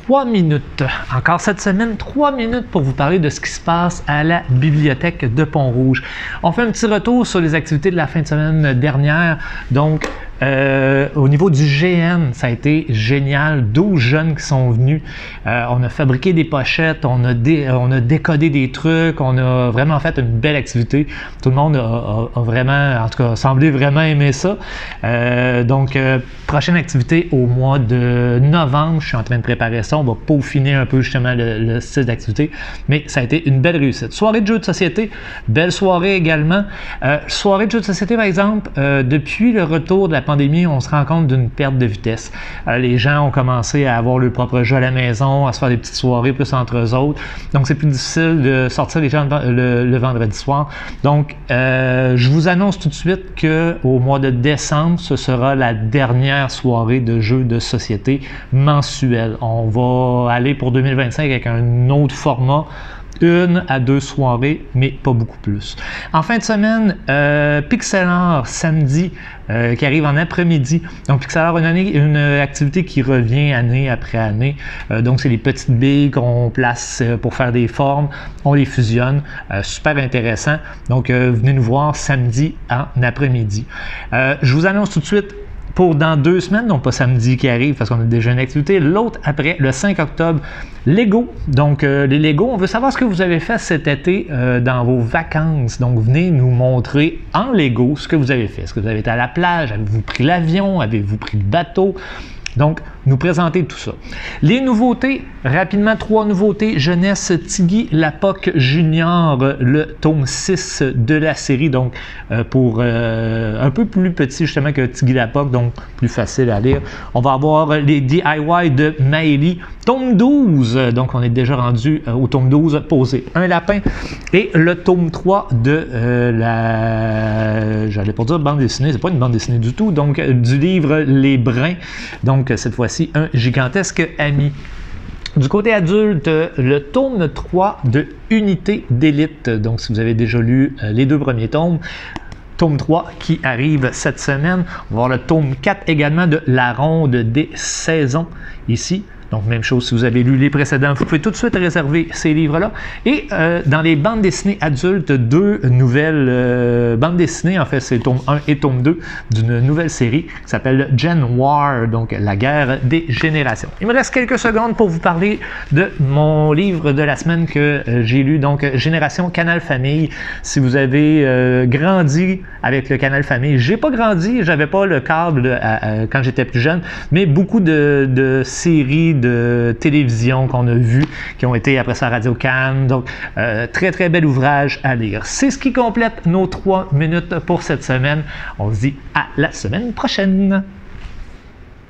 3 minutes. Encore cette semaine, 3 minutes pour vous parler de ce qui se passe à la bibliothèque de Pont-Rouge. On fait un petit retour sur les activités de la fin de semaine dernière. Donc, au niveau du GN, ça a été génial. 12 jeunes qui sont venus. On a fabriqué des pochettes, on a décodé des trucs, on a vraiment fait une belle activité. Tout le monde a vraiment, en tout cas, semblé vraiment aimer ça. Donc, prochaine activité au mois de novembre. Je suis en train de préparer ça. On va peaufiner un peu justement le style d'activité. Mais ça a été une belle réussite. Soirée de jeux de société, belle soirée également. Soirée de jeux de société, par exemple, depuis le retour de la pandémie, on se rend compte d'une perte de vitesse. Les gens ont commencé à avoir leur propre jeu à la maison, à se faire des petites soirées plus entre eux autres. Donc, c'est plus difficile de sortir les gens le vendredi soir. Donc, je vous annonce tout de suite qu'au mois de décembre, ce sera la dernière soirée de jeux de société mensuelle. On va aller pour 2025 avec un autre format. 1 à 2 soirées, mais pas beaucoup plus. En fin de semaine, Pixel Art samedi qui arrive en après-midi. Donc Pixel Art, une activité qui revient année après année. Donc c'est les petites billes qu'on place pour faire des formes. On les fusionne. Super intéressant. Donc venez nous voir samedi en après-midi. Je vous annonce tout de suite pour dans 2 semaines, donc pas samedi qui arrive parce qu'on a déjà une activité. L'autre après, le 5 octobre, Lego. Donc les Lego, on veut savoir ce que vous avez fait cet été dans vos vacances. Donc venez nous montrer en Lego ce que vous avez fait. Est-ce que vous avez été à la plage? Avez-vous pris l'avion? Avez-vous pris le bateau? Donc, nous présenter tout ça. Les nouveautés, rapidement, 3 nouveautés. Jeunesse, Tiggy Lapoc Junior, le tome 6 de la série. Donc, pour un peu plus petit justement que Tiggy Lapoc, donc plus facile à lire. On va avoir les DIY de Maëlie, tome 12. Donc, on est déjà rendu au tome 12, Poser un lapin. Et le tome 3 de j'allais pas dire bande dessinée, c'est pas une bande dessinée du tout. Donc, du livre Les Brins. Donc, cette fois-ci, un gigantesque ami. Du côté adulte, le tome 3 de Unité d'élite. Donc, si vous avez déjà lu les 2 premiers tomes, tome 3 qui arrive cette semaine. On va voir le tome 4 également de La Ronde des Saisons ici. Donc, même chose si vous avez lu les précédents, vous pouvez tout de suite réserver ces livres-là. Et dans les bandes dessinées adultes, 2 nouvelles bandes dessinées, en fait, c'est tome 1 et tome 2 d'une nouvelle série qui s'appelle Gen War, donc la guerre des générations. Il me reste quelques secondes pour vous parler de mon livre de la semaine que j'ai lu, donc Génération Canal Famille. Si vous avez grandi avec le Canal Famille, j'ai pas grandi, j'avais pas le câble quand j'étais plus jeune, mais beaucoup de séries de télévision qu'on a vu, qui ont été après ça à Radio Cannes. Donc, très, très bel ouvrage à lire. C'est ce qui complète nos 3 minutes pour cette semaine. On se dit à la semaine prochaine.